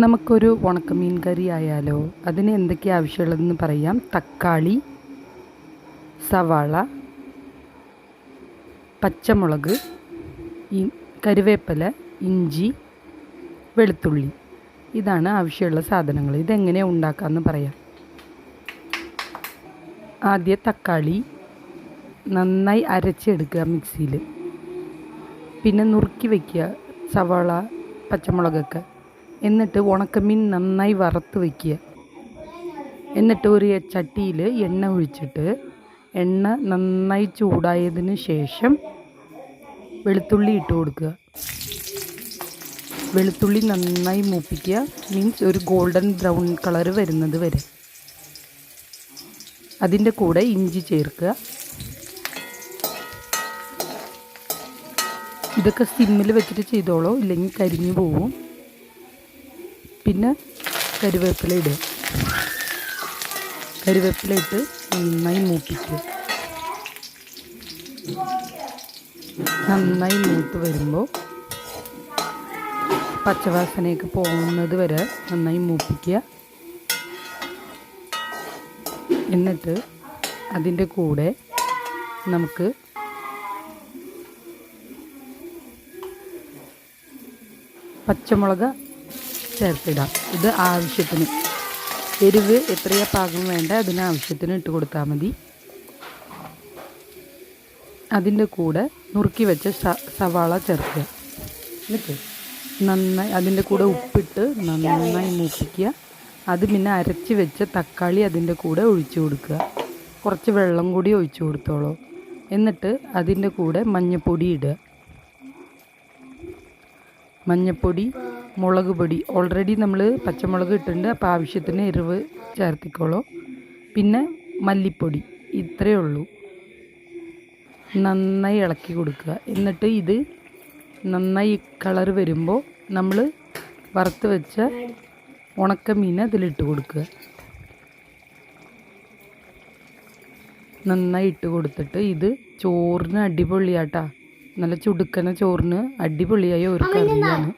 നമുക്കൊരു ഉണക്കമീൻ കറി ആയാലോ? അതിന് എന്തൊക്കെയാണ് ആവശ്യമുള്ളതെന്ന് പറയാം. തക്കാളി, സവാള, പച്ചമുളക്, കറിവേപ്പില, ഇഞ്ചി, വെളുത്തുള്ളി. ഇതാണ് ആവശ്യമുള്ള സാധനങ്ങൾ. ഇതെങ്ങനെയാണ് ഉണ്ടാക്കാമെന്ന് പറയാം. ആദ്യം തക്കാളി നന്നായി അരച്ചെടുക്കുക മിക്സിയിൽ. പിന്നെ നുറുക്കി വയ്ക്കുക സവാള, പച്ചമുളകൊക്കെ. എന്നിട്ട് ഉണക്കമീൻ നന്നായി വറുത്ത് വയ്ക്കുക. എന്നിട്ട് ഒരു ചട്ടിയിൽ എണ്ണ ഒഴിച്ചിട്ട് എണ്ണ നന്നായി ചൂടായതിന് ശേഷം വെളുത്തുള്ളി ഇട്ട് കൊടുക്കുക. വെളുത്തുള്ളി നന്നായി മൂപ്പിക്കുക, മീൻസ് ഒരു ഗോൾഡൻ ബ്രൗൺ കളർ വരുന്നത് വരെ. അതിൻ്റെ കൂടെ ഇഞ്ചി ചേർക്കുക. ഇതൊക്കെ സിമ്മിൽ വെച്ചിട്ട് ചെയ്തോളൂ, ഇല്ലെങ്കിൽ കരിഞ്ഞു പോവും. പിന്നെ കറിവേപ്പില ഇടുക. കറിവേപ്പില ഇട്ട് നന്നായി മൂപ്പിക്കുക. നന്നായി മൂത്ത് വരുമ്പോൾ പച്ചവാസനയൊക്കെ പോകുന്നത് വരെ നന്നായി മൂപ്പിക്കുക. എന്നിട്ട് അതിൻ്റെ കൂടെ നമുക്ക് പച്ചമുളക് ചേർത്തിടാം. ഇത് ആവശ്യത്തിന്, എരിവ് എത്രയാ പാകം വേണ്ട അതിന് ആവശ്യത്തിന് ഇട്ട് കൊടുത്താൽ മതി. അതിൻ്റെ കൂടെ നുറുക്കി വെച്ച സവാള ചേർക്കുക. എന്നിട്ട് നന്നായി അതിൻ്റെ കൂടെ ഉപ്പിട്ട് നന്നായി മൂപ്പിക്കുക. അത് പിന്നെ അരച്ച് വെച്ച തക്കാളി അതിൻ്റെ കൂടെ ഒഴിച്ചു കൊടുക്കുക. കുറച്ച് വെള്ളം കൂടി ഒഴിച്ചു കൊടുത്തോളൂ. എന്നിട്ട് അതിൻ്റെ കൂടെ മഞ്ഞൾപ്പൊടി ഇടുക. മഞ്ഞൾപ്പൊടി, മുളക് പൊടി, ഓൾറെഡി നമ്മൾ പച്ചമുളക് ഇട്ടിട്ടുണ്ട്, അപ്പോൾ ആവശ്യത്തിന് എരിവ് ചേർത്തിക്കോളൂ. പിന്നെ മല്ലിപ്പൊടി, ഇത്രയേ ഉള്ളൂ. നന്നായി ഇളക്കി കൊടുക്കുക. എന്നിട്ട് ഇത് നന്നായി കളർ വരുമ്പോൾ നമ്മൾ വറുത്ത് വെച്ച ഉണക്കമീൻ അതിലിട്ട് കൊടുക്കുക. നന്നായി ഇട്ട് കൊടുത്തിട്ട് ഇത് ചോറിന് അടിപൊളിയാട്ടാ. നല്ല ചുടുക്കന ചോറിന് അടിപൊളിയായ ഒരു കറിയാണ്.